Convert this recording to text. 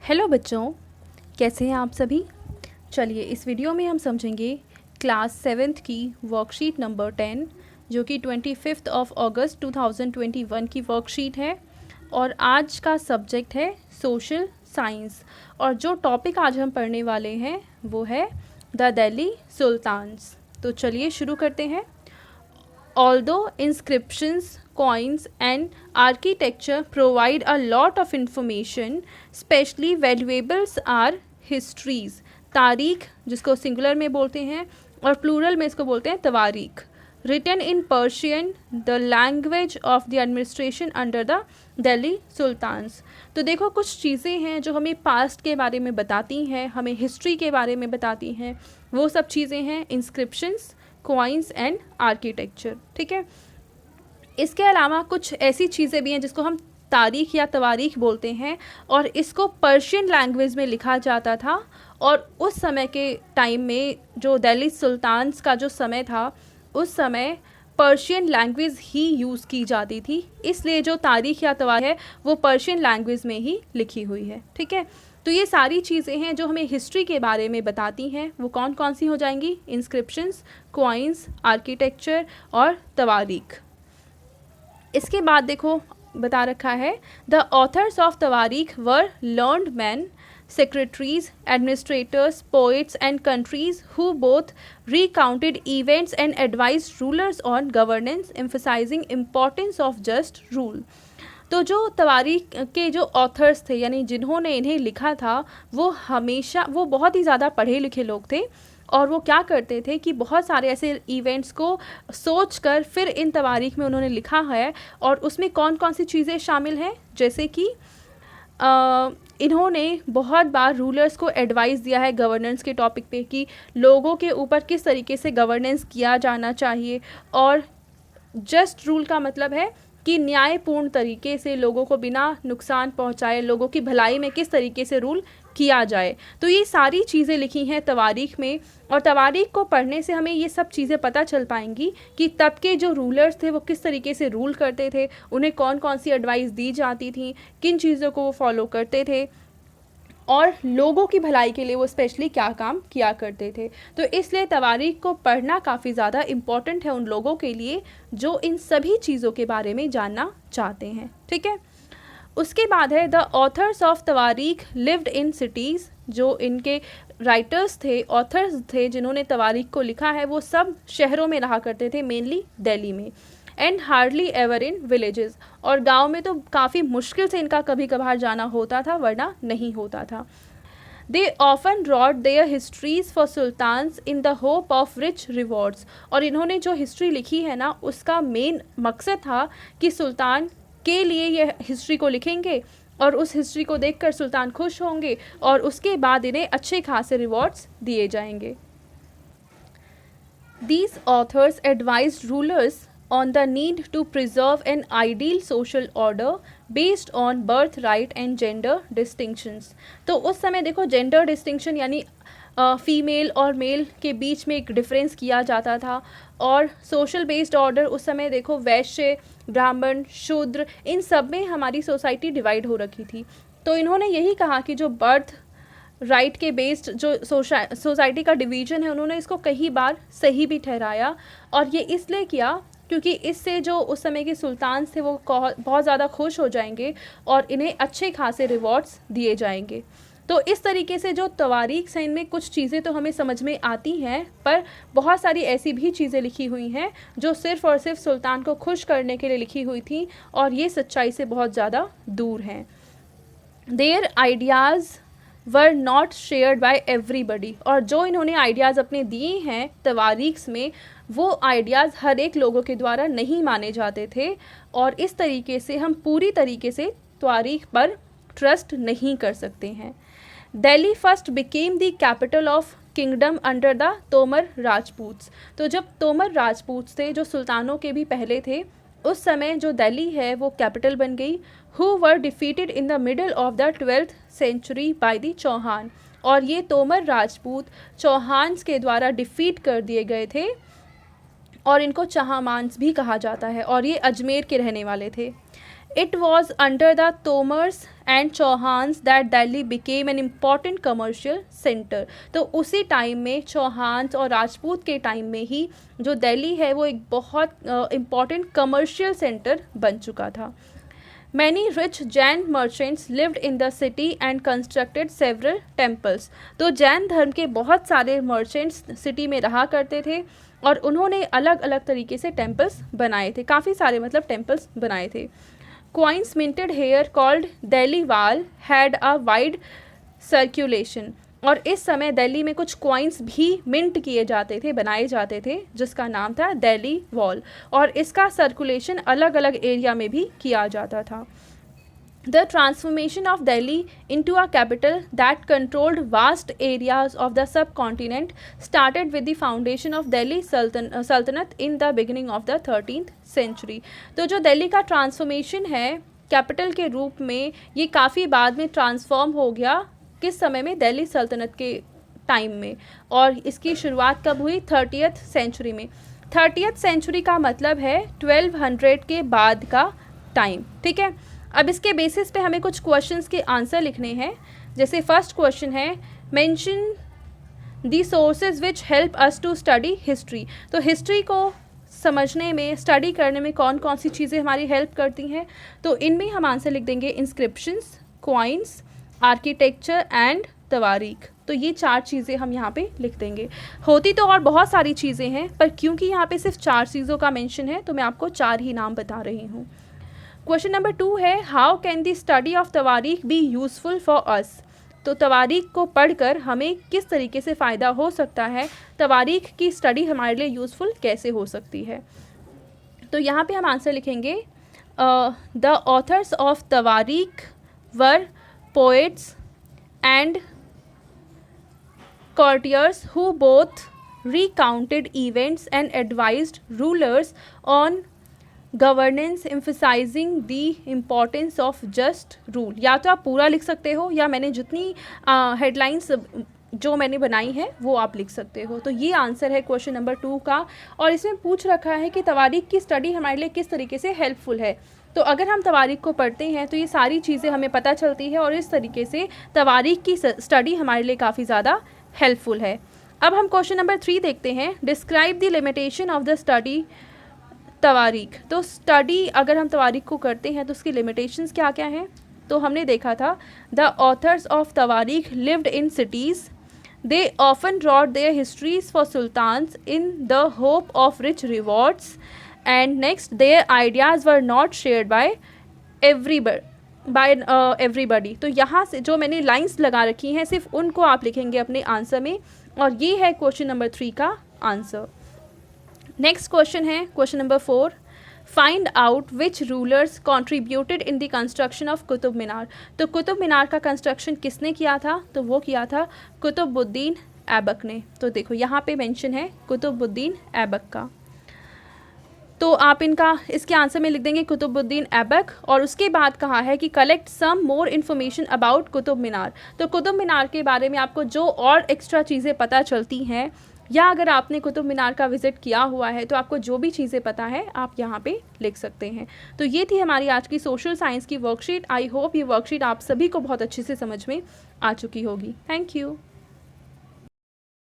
Hello बच्चों, कैसे हैं आप सभी। चलिए इस वीडियो में हम समझेंगे क्लास 7th की वर्कशीट नंबर 10 जो कि 25 अगस्त 2021 की वर्कशीट है और आज का सब्जेक्ट है सोशल साइंस। और जो टॉपिक आज हम पढ़ने वाले हैं वो है द दिल्ली सुल्तान्स। तो चलिए शुरू करते हैं। Although inscriptions, coins and architecture provide a lot of information, especially valuables are histories। तारीख जिसको सिंगुलर में बोलते हैं और प्लूरल में इसको बोलते हैं तवारीख। Written in Persian, the language of the administration under the Delhi sultans. तो देखो कुछ चीज़ें हैं जो हमें पास्ट के बारे में बताती हैं, हमें हिस्ट्री के बारे में बताती हैं। वो सब चीज़ें हैं इंस्क्रिप्शंस, कॉइन्स एंड आर्किटेक्चर। ठीक है, इसके अलावा कुछ ऐसी चीज़ें भी हैं जिसको हम तारीख या तवारीख बोलते हैं और इसको पर्शियन लैंग्वेज में लिखा जाता था। और उस समय के टाइम में जो दिल्ली सुल्तान्स का जो समय था उस समय पर्शियन लैंग्वेज ही यूज़ की जाती थी, इसलिए जो तारीख या तवारीख है वो पर्शियन लैंग्वेज में ही लिखी हुई है। ठीक है, तो ये सारी चीज़ें हैं जो हमें हिस्ट्री के बारे में बताती हैं। वो कौन कौन सी हो जाएंगी? इंस्क्रिप्शंस, कॉइन्स, आर्किटेक्चर और तवारीख। इसके बाद देखो बता रखा है द ऑथर्स ऑफ तवारीख were learned man, secretaries, administrators, poets and countries who both recounted events and advised rulers on governance, emphasizing importance of just rule। तो जो तवारीख के जो ऑथर्स थे यानी जिन्होंने इन्हें लिखा था वो बहुत ही ज़्यादा पढ़े लिखे लोग थे और वो क्या करते थे कि बहुत सारे ऐसे इवेंट्स को सोचकर फिर इन तवारीख में उन्होंने लिखा है। और उसमें कौन कौन सी चीज़ें शामिल हैं, जैसे कि इन्होंने बहुत बार रूलर्स को एडवाइस दिया है गवर्नेंस के टॉपिक पे कि लोगों के ऊपर किस तरीके से गवर्नेंस किया जाना चाहिए। और जस्ट रूल का मतलब है कि न्यायपूर्ण तरीके से लोगों को बिना नुकसान पहुंचाए लोगों की भलाई में किस तरीके से रूल किया जाए। तो ये सारी चीज़ें लिखी हैं तवारीख में और तवारीख को पढ़ने से हमें ये सब चीज़ें पता चल पाएंगी कि तब के जो रूलर्स थे वो किस तरीके से रूल करते थे, उन्हें कौन कौन सी एडवाइस दी जाती थी, किन चीज़ों को वो फॉलो करते थे और लोगों की भलाई के लिए वो स्पेशली क्या काम किया करते थे। तो इसलिए तवारीख को पढ़ना काफ़ी ज़्यादा इम्पॉर्टेंट है उन लोगों के लिए जो इन सभी चीज़ों के बारे में जानना चाहते हैं। ठीक है, उसके बाद है द ऑथर्स ऑफ तवारीख लिव्ड इन सिटीज़। जो इनके राइटर्स थे, ऑथर्स थे जिन्होंने तवारीख को लिखा है वो सब शहरों में रहा करते थे, मेनली दिल्ली में। And hardly ever in villages, और गांव में तो काफ़ी मुश्किल से इनका कभी कभार जाना होता था वरना नहीं होता था। They often wrote their histories for sultans in the hope of rich rewards. और इन्होंने जो हिस्ट्री लिखी है ना उसका मेन मकसद था कि सुल्तान के लिए ये हिस्ट्री को लिखेंगे और उस हिस्ट्री को देखकर सुल्तान खुश होंगे और उसके बाद इन्हें अच्छे खासे रिवॉर्ड्स दिए जाएंगे। These authors advised rulers on the need to preserve an ideal social order based on birthright and gender distinctions। तो उस समय देखो जेंडर डिस्टिंक्शन यानी फीमेल और मेल के बीच में एक डिफरेंस किया जाता था और सोशल बेस्ड ऑर्डर उस समय देखो वैश्य, ब्राह्मण, शूद्र, इन सब में हमारी सोसाइटी डिवाइड हो रखी थी। तो इन्होंने यही कहा कि जो बर्थ राइट के बेस्ड जो सोसाइटी का डिवीजन है उन्होंने इसको कई बार सही भी ठहराया और ये इसलिए किया क्योंकि इससे जो उस समय के सुल्तान थे वो बहुत ज़्यादा खुश हो जाएंगे और इन्हें अच्छे खासे रिवॉर्ड्स दिए जाएंगे। तो इस तरीके से जो तवारीख हैं इनमें कुछ चीज़ें तो हमें समझ में आती हैं पर बहुत सारी ऐसी भी चीज़ें लिखी हुई हैं जो सिर्फ़ और सिर्फ सुल्तान को खुश करने के लिए लिखी हुई थी और ये सच्चाई से बहुत ज़्यादा दूर हैं। There ideas were not shared by everybody, और जो इन्होंने आइडियाज़ अपने दिए हैं तवारीख में वो आइडियाज़ हर एक लोगों के द्वारा नहीं माने जाते थे और इस तरीके से हम पूरी तरीके से तवारीख पर ट्रस्ट नहीं कर सकते हैं। Delhi first became the capital of kingdom under the Tomar Rajputs. तो जब तोमर राजपूत थे जो सुल्तानों के भी पहले थे उस समय जो दिल्ली है वो कैपिटल बन गई। Who were defeated in the middle of the 12th century by the Chauhan, और ये तोमर राजपूत चौहान्स के द्वारा डिफीट कर दिए गए थे और इनको चहामान्स भी कहा जाता है और ये अजमेर के रहने वाले थे। It was under the Tomers and Chauhans that Delhi became an important commercial centre. तो उसी टाइम में, चौहान्स और राजपूत के टाइम में ही जो दिल्ली है वो एक बहुत इम्पॉर्टेंट कमर्शियल सेंटर बन चुका था। Many rich Jain merchants lived in the city and constructed several temples। तो जैन धर्म के बहुत सारे मर्चेंट्स सिटी में रहा करते थे और उन्होंने अलग अलग तरीके से टेम्पल्स बनाए थे, काफ़ी सारे मतलब टेम्पल्स बनाए थे। Coins minted here called Delhi wal had a wide circulation। और इस समय दिल्ली में कुछ कॉइन्स भी मिंट किए जाते थे, बनाए जाते थे, जिसका नाम था दिल्ली वॉल, और इसका सर्कुलेशन अलग अलग एरिया में भी किया जाता था। The transformation of Delhi into a capital that controlled vast areas of the subcontinent started with the foundation of Delhi सल्तनत in the beginning of the 13th century. तो जो दिल्ली का ट्रांसफॉर्मेशन है कैपिटल के रूप में, ये काफ़ी बाद में ट्रांसफॉर्म हो गया, किस समय में, दिल्ली सल्तनत के टाइम में, और इसकी शुरुआत कब हुई, 30th सेंचुरी में। 30th सेंचुरी का मतलब है 1200 के बाद का टाइम, ठीक है। अब इसके बेसिस पे हमें कुछ क्वेश्चंस के आंसर लिखने हैं। जैसे फर्स्ट क्वेश्चन है, mention the sources which help us to study history. तो हिस्ट्री को समझने में, स्टडी करने में कौन कौन सी चीज़ें हमारी हेल्प करती हैं, तो इनमें हम आंसर लिख देंगे इंस्क्रिप्शंस, कॉइन्स, आर्किटेक्चर एंड तवारीख। तो ये 4 चीज़ें हम यहाँ पे लिख देंगे। होती तो और बहुत सारी चीज़ें हैं, पर क्योंकि यहाँ पे सिर्फ 4 चीज़ों का मेंशन है तो मैं आपको 4 ही नाम बता रही हूँ। क्वेश्चन नंबर 2 है, how can the study of तवारीख बी यूज़फुल फॉर अस। तो तवारीख को पढ़कर हमें किस तरीके से फ़ायदा हो सकता है, तवारीख की स्टडी हमारे लिए यूज़फुल कैसे हो सकती है। तो यहाँ पे हम आंसर लिखेंगे, द ऑथर्स ऑफ तवारीख were poets and courtiers who both recounted events and advised rulers on governance, emphasizing the importance of just rule। या तो आप पूरा लिख सकते हो, या मैंने जितनी हेडलाइंस जो मैंने बनाई है वो आप लिख सकते हो। तो ये आंसर है क्वेश्चन नंबर 2 का, और इसमें पूछ रखा है कि तवारीख की स्टडी हमारे लिए किस तरीके से हेल्पफुल है। तो अगर हम तवारीख को पढ़ते हैं तो ये सारी चीज़ें हमें पता चलती है, और इस तरीके से तवारीख की स्टडी हमारे लिए काफ़ी ज़्यादा हेल्पफुल है। अब हम क्वेश्चन नंबर 3 देखते हैं, describe the limitation of the study तवारीख। तो स्टडी अगर हम तवारीख को करते हैं तो उसकी लिमिटेशंस क्या क्या हैं, तो हमने देखा था, द ऑथर्स ऑफ तवारीख lived in cities, they often wrote their histories for sultans in the hope of rich rewards, and next their ideas were not shared by everybody। तो यहाँ से जो मैंने लाइंस लगा रखी हैं सिर्फ उनको आप लिखेंगे अपने आंसर में, और ये है क्वेश्चन नंबर 3 का आंसर। नेक्स्ट क्वेश्चन है question number 4, find out which rulers contributed in the construction of Qutub Minar. तो कुतुब मीनार का कंस्ट्रक्शन किसने किया था, तो वो किया था कुतुबुद्दीन ऐबक ने। तो देखो यहाँ पे मेंशन है कुतुबुद्दीन ऐबक का, तो आप इसके आंसर में लिख देंगे कुतुबुद्दीन ऐबक, और उसके बाद कहा है कि collect some more information about Qutub Minar. तो कुतुब मीनार के बारे में आपको जो और एक्स्ट्रा चीज़ें पता चलती हैं, या अगर आपने कुतुब मीनार का विज़िट किया हुआ है तो आपको जो भी चीज़ें पता है आप यहाँ पे लिख सकते हैं। तो ये थी हमारी आज की सोशल साइंस की वर्कशीट। आई होप ये वर्कशीट आप सभी को बहुत अच्छे से समझ में आ चुकी होगी। Thank you.